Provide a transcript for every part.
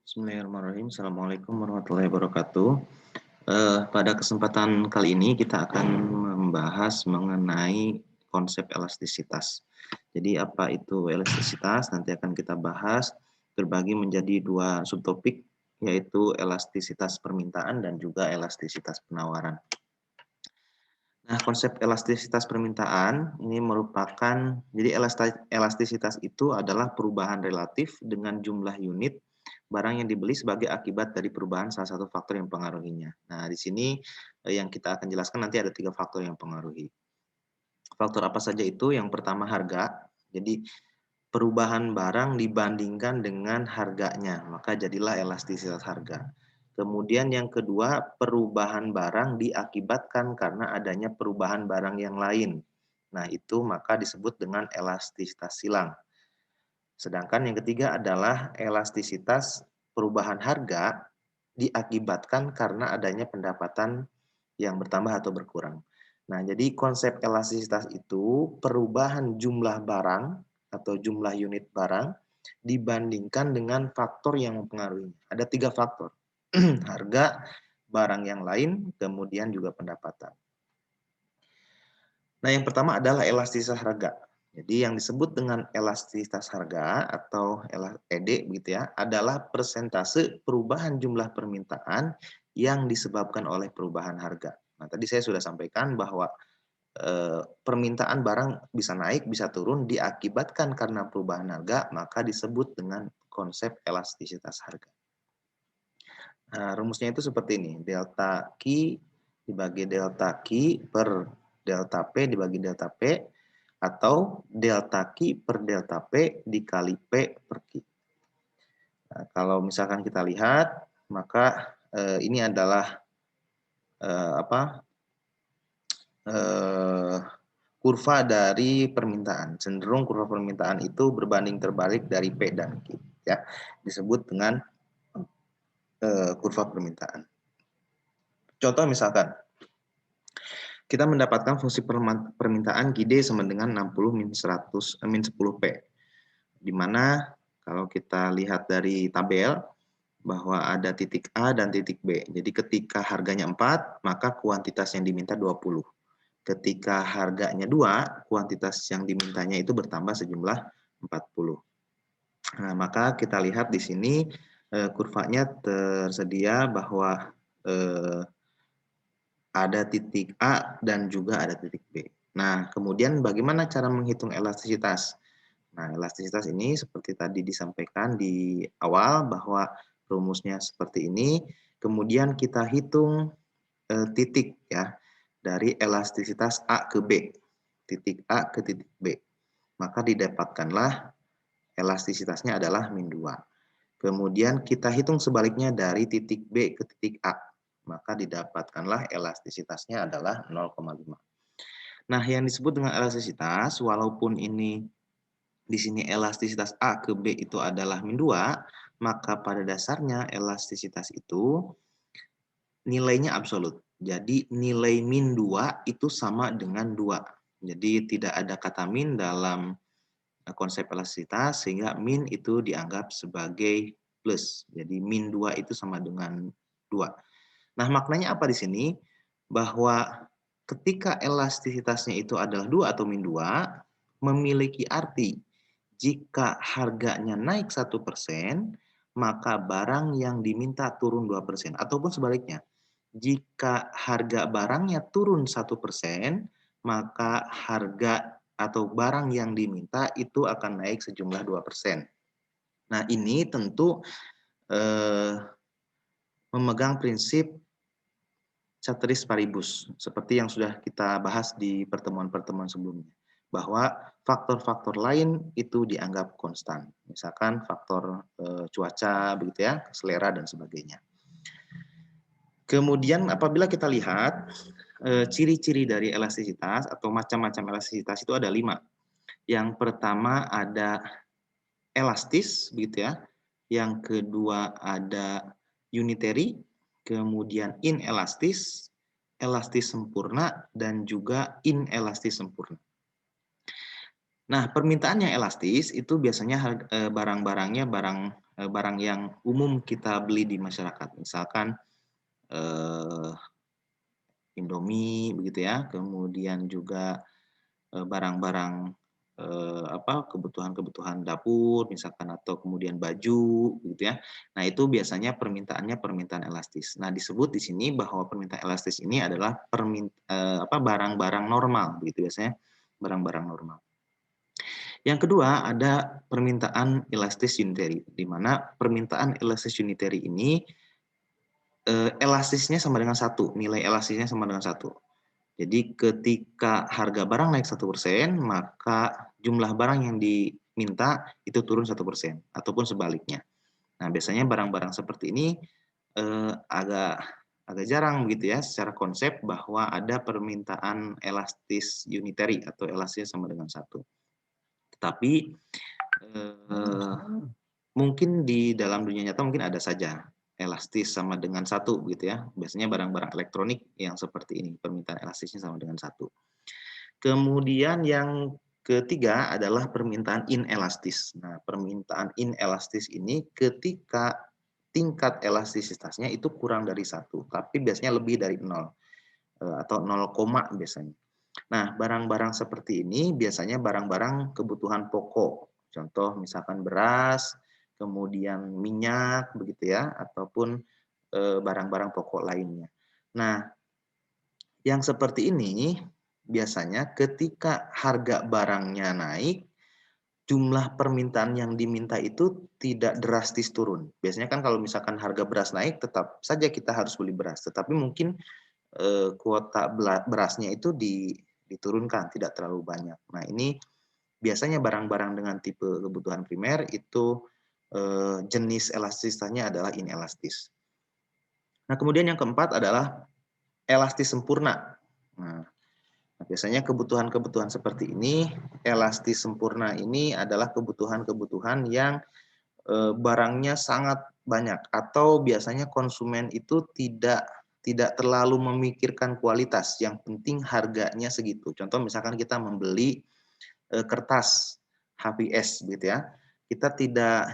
Bismillahirrahmanirrahim. Assalamualaikum warahmatullahi wabarakatuh. Pada kesempatan kali ini kita akan membahas mengenai konsep elastisitas. Jadi apa itu elastisitas? Nanti akan kita bahas terbagi menjadi dua subtopik, yaitu elastisitas permintaan dan juga elastisitas penawaran. Nah, konsep elastisitas permintaan ini merupakan, jadi elastisitas itu adalah perubahan relatif dengan jumlah unit barang yang dibeli sebagai akibat dari perubahan salah satu faktor yang mempengaruhinya. Nah, di sini yang kita akan jelaskan nanti ada 3 faktor yang mempengaruhi. Faktor apa saja itu? Yang pertama harga. Jadi perubahan barang dibandingkan dengan harganya, maka jadilah elastisitas harga. Kemudian yang kedua, perubahan barang diakibatkan karena adanya perubahan barang yang lain. Nah, itu maka disebut dengan elastisitas silang. Sedangkan yang ketiga adalah elastisitas perubahan harga diakibatkan karena adanya pendapatan yang bertambah atau berkurang. Nah, jadi konsep elastisitas itu perubahan jumlah barang atau jumlah unit barang dibandingkan dengan faktor yang mempengaruhi. Ada 3 faktor. Harga, barang yang lain, kemudian juga pendapatan. Nah, yang pertama adalah elastisitas harga. Jadi yang disebut dengan elastisitas harga atau ED begitu ya, adalah persentase perubahan jumlah permintaan yang disebabkan oleh perubahan harga. Nah, tadi saya sudah sampaikan bahwa permintaan barang bisa naik, bisa turun diakibatkan karena perubahan harga, maka disebut dengan konsep elastisitas harga. Nah, rumusnya itu seperti ini, delta Q dibagi delta Q per delta P dibagi delta P, atau delta Q per delta P dikali P per Q. Nah, kalau misalkan kita lihat, maka ini adalah kurva dari permintaan. Cenderung kurva permintaan itu berbanding terbalik dari P dan Q. Ya, disebut dengan kurva permintaan. Contoh misalkan, kita mendapatkan fungsi permintaan QD sama dengan 60 min 10P. Di mana kalau kita lihat dari tabel bahwa ada titik A dan titik B. Jadi ketika harganya 4, maka kuantitas yang diminta 20. Ketika harganya 2, kuantitas yang dimintanya itu bertambah sejumlah 40. Nah, maka kita lihat di sini kurvanya tersedia bahwa ada titik A dan juga ada titik B. Nah, kemudian bagaimana cara menghitung elastisitas? Nah, elastisitas ini seperti tadi disampaikan di awal bahwa rumusnya seperti ini. Kemudian kita hitung titik ya dari elastisitas A ke B. Titik A ke titik B. Maka didapatkanlah elastisitasnya adalah min 2. Kemudian kita hitung sebaliknya dari titik B ke titik A. Maka didapatkanlah elastisitasnya adalah 0,5. Nah, yang disebut dengan elastisitas, walaupun ini di sini elastisitas A ke B itu adalah min 2, maka pada dasarnya elastisitas itu nilainya absolut. Jadi nilai min 2 itu sama dengan 2. Jadi tidak ada kata min dalam konsep elastisitas, sehingga min itu dianggap sebagai plus. Jadi min 2 itu sama dengan 2. Nah, maknanya apa di sini? Bahwa ketika elastisitasnya itu adalah 2 atau min 2, memiliki arti jika harganya naik 1%, maka barang yang diminta turun 2%. Ataupun sebaliknya, jika harga barangnya turun 1%, maka harga atau barang yang diminta itu akan naik sejumlah 2%. Nah, ini tentu memegang prinsip ceteris paribus, seperti yang sudah kita bahas di pertemuan-pertemuan sebelumnya, bahwa faktor-faktor lain itu dianggap konstan, misalkan faktor cuaca, begitu ya, selera dan sebagainya. Kemudian apabila kita lihat ciri-ciri dari elastisitas atau macam-macam elastisitas itu ada 5. Yang pertama ada elastis, begitu ya. Yang kedua ada unitary, kemudian inelastis, elastis sempurna, dan juga inelastis sempurna. Nah, permintaan yang elastis itu biasanya barang-barangnya barang yang umum kita beli di masyarakat. Misalkan, eee, Indomie begitu ya, kemudian juga barang-barang, kebutuhan-kebutuhan dapur misalkan atau kemudian baju gitu ya. Nah, itu biasanya permintaannya permintaan elastis. Nah, disebut di sini bahwa permintaan elastis ini adalah barang-barang normal begitu biasanya, barang-barang normal. Yang kedua ada permintaan elastis unitary, di mana permintaan elastis unitary ini, elastisnya sama dengan satu, nilai elastisnya sama dengan satu. Jadi ketika harga barang naik 1%, maka jumlah barang yang diminta itu turun 1%, ataupun sebaliknya. Nah, biasanya barang-barang seperti ini, agak agak jarang begitu ya, secara konsep bahwa ada permintaan elastis unitary atau elastisnya sama dengan satu. Tetapi, mungkin di dalam dunia nyata mungkin ada saja elastis sama dengan satu gitu ya. Biasanya barang-barang elektronik yang seperti ini, permintaan elastisnya sama dengan satu. Kemudian yang ketiga adalah permintaan inelastis. Nah, permintaan inelastis ini ketika tingkat elastisitasnya itu kurang dari satu, tapi biasanya lebih dari 0, atau 0, biasanya. Nah, barang-barang seperti ini biasanya barang-barang kebutuhan pokok. Contoh misalkan beras, kemudian minyak begitu ya, ataupun barang-barang pokok lainnya. Nah, yang seperti ini biasanya ketika harga barangnya naik, jumlah permintaan yang diminta itu tidak drastis turun. Biasanya kan kalau misalkan harga beras naik, tetap saja kita harus beli beras, tetapi mungkin kuota berasnya itu diturunkan, tidak terlalu banyak. Nah, ini biasanya barang-barang dengan tipe kebutuhan primer itu jenis elastisitasnya adalah inelastis. Nah, kemudian yang keempat adalah elastis sempurna. Nah, biasanya kebutuhan-kebutuhan seperti ini, elastis sempurna ini adalah kebutuhan-kebutuhan yang barangnya sangat banyak atau biasanya konsumen itu tidak terlalu memikirkan kualitas, yang penting harganya segitu. Contoh misalkan kita membeli kertas HVS gitu ya,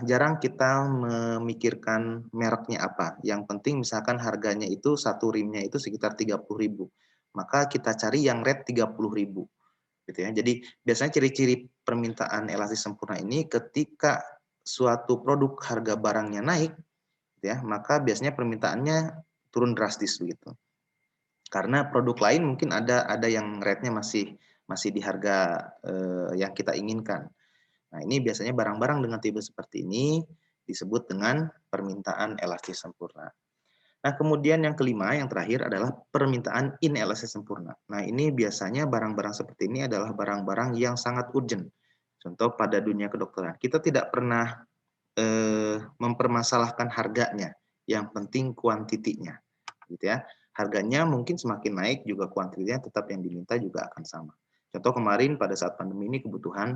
jarang kita memikirkan mereknya apa, yang penting misalkan harganya itu satu rimnya itu sekitar 30.000, maka kita cari yang red 30.000 gitu ya. Jadi biasanya ciri-ciri permintaan elastis sempurna ini ketika suatu produk harga barangnya naik gitu ya, maka biasanya permintaannya turun drastis begitu. Karena produk lain mungkin ada yang rate-nya masih di harga yang kita inginkan. Nah, ini biasanya barang-barang dengan tipe seperti ini disebut dengan permintaan elastis sempurna. Nah, kemudian yang kelima, yang terakhir adalah permintaan inelastis sempurna. Nah, ini biasanya barang-barang seperti ini adalah barang-barang yang sangat urgent. Contoh pada dunia kedokteran, kita tidak pernah mempermasalahkan harganya, yang penting kuantitinya, gitu ya. Harganya mungkin semakin naik juga kuantitinya tetap yang diminta juga akan sama. Contoh kemarin pada saat pandemi ini kebutuhan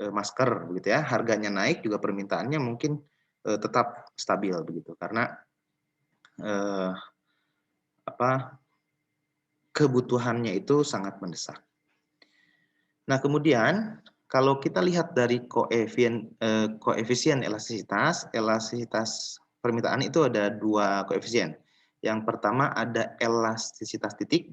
masker, begitu ya, harganya naik juga permintaannya mungkin tetap stabil begitu, karena eh, kebutuhannya itu sangat mendesak. Nah, kemudian kalau kita lihat dari koefisien elastisitas permintaan itu ada dua koefisien. Yang pertama ada elastisitas titik.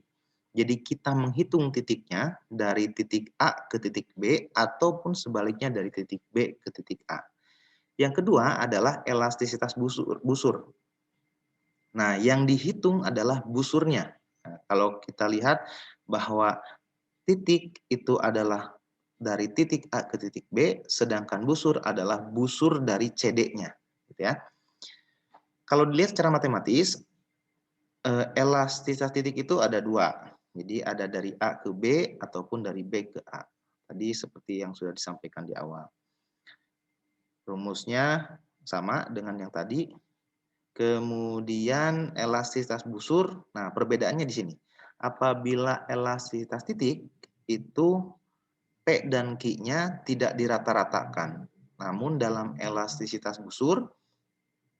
Jadi kita menghitung titiknya dari titik A ke titik B ataupun sebaliknya dari titik B ke titik A. Yang kedua adalah elastisitas busur. Nah, yang dihitung adalah busurnya. Nah, kalau kita lihat bahwa titik itu adalah dari titik A ke titik B, sedangkan busur adalah busur dari CD-nya, gitu ya. Kalau dilihat secara matematis, elastisitas titik itu ada dua. Jadi ada dari A ke B ataupun dari B ke A. Tadi seperti yang sudah disampaikan di awal. Rumusnya sama dengan yang tadi. Kemudian elastisitas busur, nah perbedaannya di sini. Apabila elastisitas titik itu P dan Q-nya tidak dirata-ratakan. Namun dalam elastisitas busur,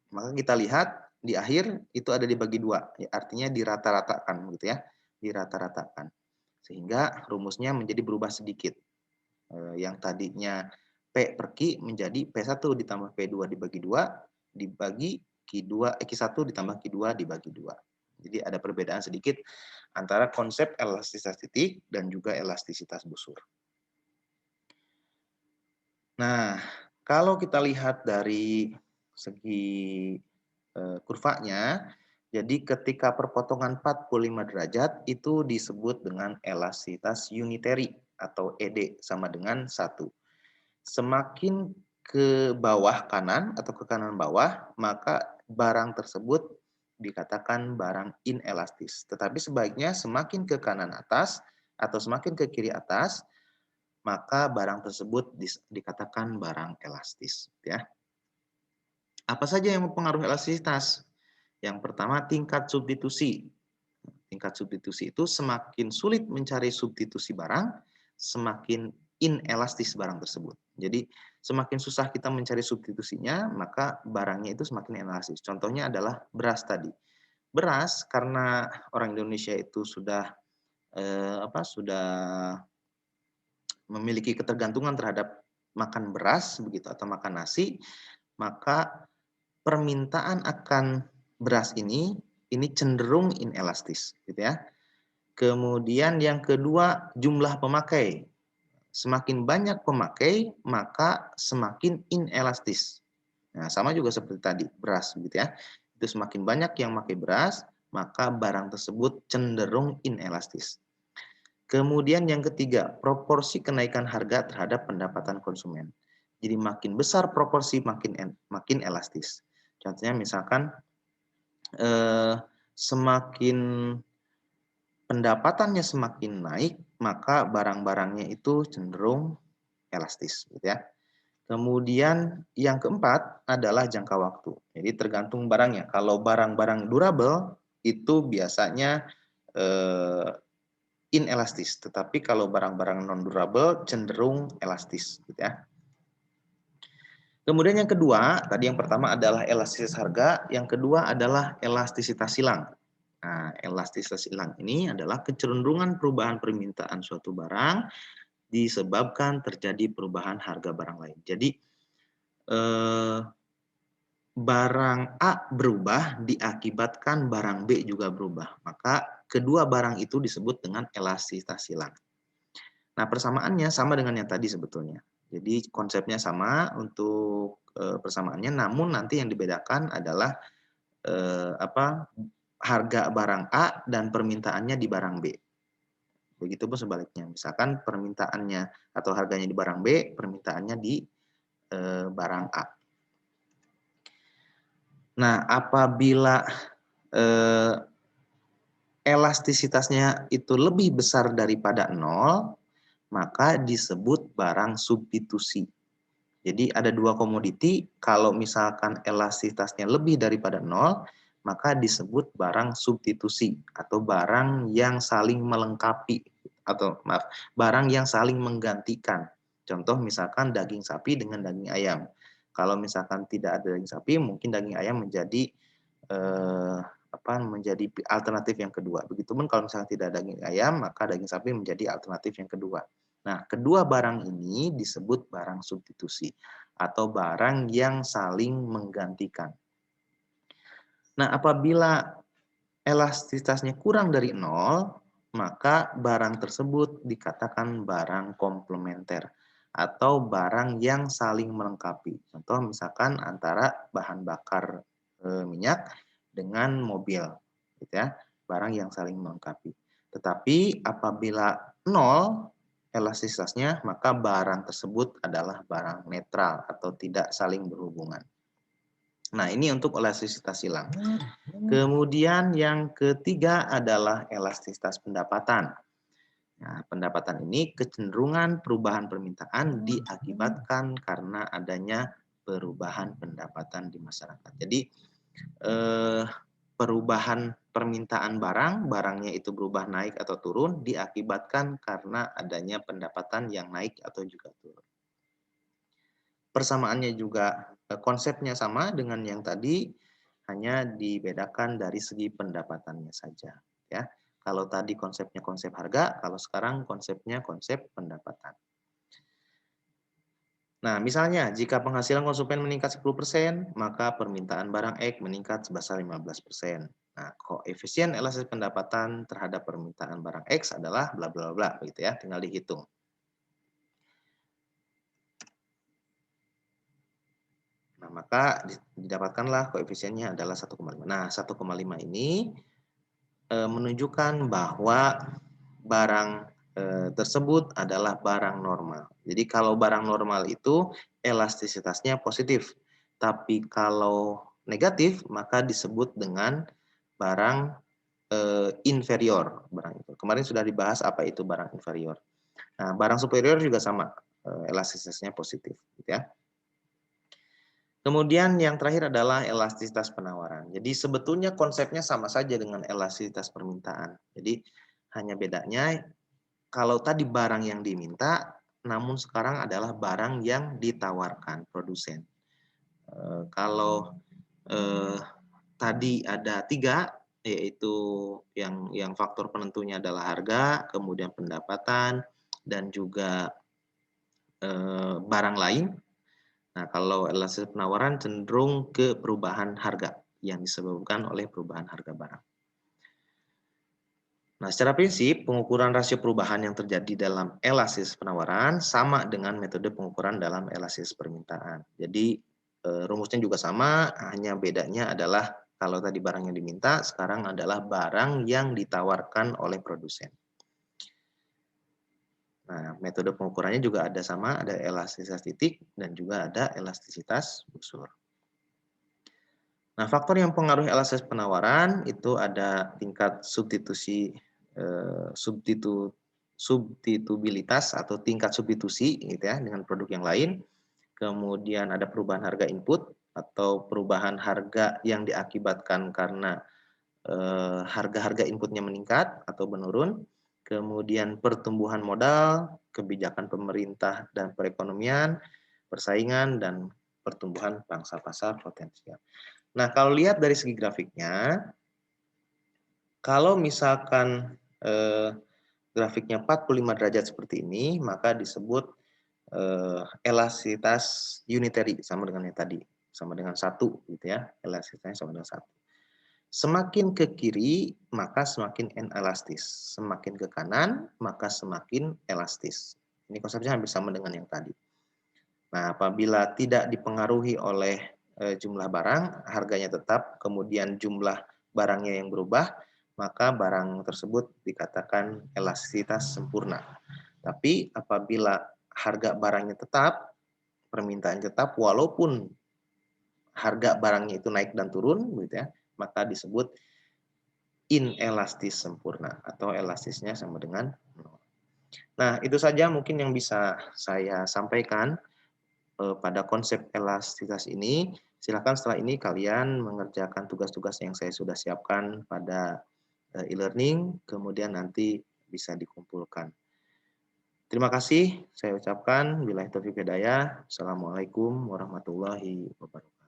maka kita lihat di akhir itu ada dibagi dua, ya, artinya dirata-ratakan gitu ya, dirata-ratakan. Sehingga rumusnya menjadi berubah sedikit. Yang tadinya P per Q menjadi P1 ditambah P2 dibagi 2 dibagi Q1 ditambah Q2 dibagi 2. Jadi ada perbedaan sedikit antara konsep elastisitas titik dan juga elastisitas busur. Nah, kalau kita lihat dari segi kurvanya, jadi ketika perpotongan 45 derajat itu disebut dengan elastisitas unitary atau ED sama dengan 1. Semakin ke bawah kanan atau ke kanan bawah, maka barang tersebut dikatakan barang inelastis. Tetapi sebaiknya semakin ke kanan atas atau semakin ke kiri atas, maka barang tersebut dikatakan barang elastis. Ya. Apa saja yang mempengaruhi elastisitas? Yang pertama, tingkat substitusi. Tingkat substitusi itu semakin sulit mencari substitusi barang, semakin inelastis barang tersebut. Jadi semakin susah kita mencari substitusinya, maka barangnya itu semakin inelastis. Contohnya adalah beras tadi. Beras karena orang Indonesia itu sudah memiliki ketergantungan terhadap makan beras begitu atau makan nasi, maka permintaan akan beras ini cenderung inelastis gitu ya. Kemudian yang kedua, jumlah pemakai. Semakin banyak pemakai, maka semakin inelastis. Nah, sama juga seperti tadi, beras gitu ya. Itu semakin banyak yang pakai beras, maka barang tersebut cenderung inelastis. Kemudian yang ketiga, proporsi kenaikan harga terhadap pendapatan konsumen. Jadi makin besar proporsi makin elastis. Contohnya misalkan semakin pendapatannya semakin naik, maka barang-barangnya itu cenderung elastis, gitu ya. Kemudian yang keempat adalah jangka waktu. Jadi tergantung barangnya. Kalau barang-barang durable itu biasanya inelastis, tetapi kalau barang-barang non durable cenderung elastis, gitu ya. Kemudian yang kedua, tadi yang pertama adalah elastisitas harga, yang kedua adalah elastisitas silang. Nah, elastisitas silang ini adalah kecenderungan perubahan permintaan suatu barang disebabkan terjadi perubahan harga barang lain. Jadi barang A berubah diakibatkan barang B juga berubah. Maka kedua barang itu disebut dengan elastisitas silang. Nah, persamaannya sama dengan yang tadi sebetulnya. Jadi konsepnya sama untuk persamaannya, namun nanti yang dibedakan adalah harga barang A dan permintaannya di barang B. Begitupun sebaliknya, misalkan permintaannya atau harganya di barang B, permintaannya di barang A. Nah, apabila elastisitasnya itu lebih besar daripada 0, maka disebut barang substitusi. Jadi ada dua komoditi, kalau misalkan elastisitasnya lebih daripada 0, maka disebut barang substitusi atau barang yang saling melengkapi atau maaf, barang yang saling menggantikan. Contoh misalkan daging sapi dengan daging ayam. Kalau misalkan tidak ada daging sapi, mungkin daging ayam menjadi menjadi alternatif yang kedua. Begitupun kalau misalkan tidak ada daging ayam, maka daging sapi menjadi alternatif yang kedua. Nah, kedua barang ini disebut barang substitusi atau barang yang saling menggantikan. Nah, apabila elastisitasnya kurang dari 0, maka barang tersebut dikatakan barang komplementer atau barang yang saling melengkapi. Contoh misalkan antara bahan bakar minyak dengan mobil, gitu ya, barang yang saling melengkapi. Tetapi apabila 0 elastisitasnya, maka barang tersebut adalah barang netral atau tidak saling berhubungan. Nah, ini untuk elastisitas silang. Kemudian yang ketiga adalah elastisitas pendapatan. Nah, pendapatan ini kecenderungan perubahan permintaan diakibatkan karena adanya perubahan pendapatan di masyarakat. Jadi perubahan permintaan barangnya itu berubah naik atau turun diakibatkan karena adanya pendapatan yang naik atau juga turun. Persamaannya juga konsepnya sama dengan yang tadi, hanya dibedakan dari segi pendapatannya saja, ya. Kalau tadi konsepnya konsep harga, kalau sekarang konsepnya konsep pendapatan. Nah, misalnya jika penghasilan konsumen meningkat 10%, maka permintaan barang X meningkat sebesar 15%. Nah, koefisien elastis pendapatan terhadap permintaan barang X adalah bla bla bla begitu ya, tinggal dihitung. Nah, maka didapatkanlah koefisiennya adalah 1,5. Nah, 1,5 ini menunjukkan bahwa barang tersebut adalah barang normal. Jadi kalau barang normal itu elastisitasnya positif. Tapi kalau negatif maka disebut dengan barang inferior. Barang itu. Kemarin sudah dibahas apa itu barang inferior. Nah, barang superior juga sama, elastisitasnya positif, gitu ya. Kemudian yang terakhir adalah elastisitas penawaran. Jadi sebetulnya konsepnya sama saja dengan elastisitas permintaan. Jadi hanya bedanya kalau tadi barang yang diminta, namun sekarang adalah barang yang ditawarkan produsen. Kalau tadi ada 3, yaitu yang faktor penentunya adalah harga, kemudian pendapatan, dan juga barang lain. Nah, kalau elastisitas penawaran cenderung ke perubahan harga yang disebabkan oleh perubahan harga barang. Nah, secara prinsip, pengukuran rasio perubahan yang terjadi dalam elastisitas penawaran sama dengan metode pengukuran dalam elastisitas permintaan. Jadi, rumusnya juga sama, hanya bedanya adalah kalau tadi barang yang diminta, sekarang adalah barang yang ditawarkan oleh produsen. Nah, metode pengukurannya juga ada sama, ada elastisitas titik dan juga ada elastisitas busur. Nah, faktor yang mempengaruhi elastisitas penawaran itu ada tingkat substitusi substitubilitas atau tingkat substitusi gitu ya dengan produk yang lain. Kemudian ada perubahan harga input atau perubahan harga yang diakibatkan karena harga-harga inputnya meningkat atau menurun. Kemudian pertumbuhan modal, kebijakan pemerintah dan perekonomian, persaingan dan pertumbuhan pangsa pasar potensial. Nah, kalau lihat dari segi grafiknya, kalau misalkan grafiknya 45 derajat seperti ini, maka disebut elastisitas unitary sama dengan yang tadi, sama dengan 1 gitu ya. Elastisitasnya sama dengan 1. Semakin ke kiri, maka semakin inelastis. Semakin ke kanan, maka semakin elastis. Ini konsepnya hampir sama dengan yang tadi. Nah, apabila tidak dipengaruhi oleh jumlah barang, harganya tetap, kemudian jumlah barangnya yang berubah, maka barang tersebut dikatakan elastisitas sempurna. Tapi apabila harga barangnya tetap, permintaan tetap, walaupun harga barangnya itu naik dan turun, gitu ya, maka disebut inelastis sempurna atau elastisnya sama dengan 0. Nah, itu saja mungkin yang bisa saya sampaikan pada konsep elastisitas ini. Silakan setelah ini kalian mengerjakan tugas-tugas yang saya sudah siapkan pada e-learning, kemudian nanti bisa dikumpulkan. Terima kasih saya ucapkan. Billahi taufiq hidayah. Assalamualaikum warahmatullahi wabarakatuh.